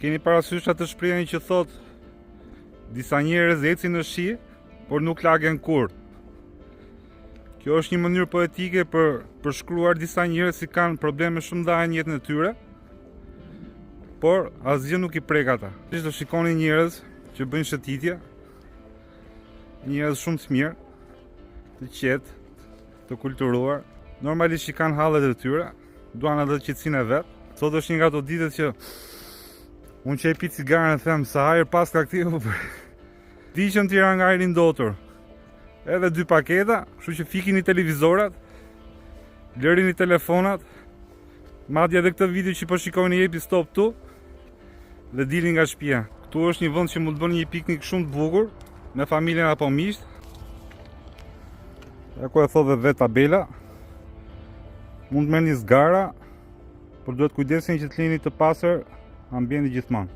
Keni parasysh atë shprehjen që thot disa njerëz ecin në shi, por nuk lagen kurrë. Kjo është një mënyrë poetike për shkruar disa njerëz që kanë probleme shumë dhaja në jetën e tyre, por asgjë nuk i prek ata. Do shikoni njerëz që bëjnë shëtitje, njerëz shumë të mirë, të qetë, të kulturuar, normalisht që kanë hallet e tyre, duan edhe qetësinë e vet. Sot është një nga ato ditët që unë që e pi cigaren e them sa hajër pas ka këti, di që në tira nga ajri ndotur. Edhe 2 paketa, kështu që fikini televizorat, lërini telefonat, madje edhe këtë video që po shikoni jepi stop tu dhe dilni nga shtëpia. Këtu është një vend që mund të bëni një piknik shumë të bukur me familjen apo miqt. Ku e thotë vetë tabela. Mund të merrni zgara, por duhet kujdeseni që të lini të pastër ambientin gjithmonë.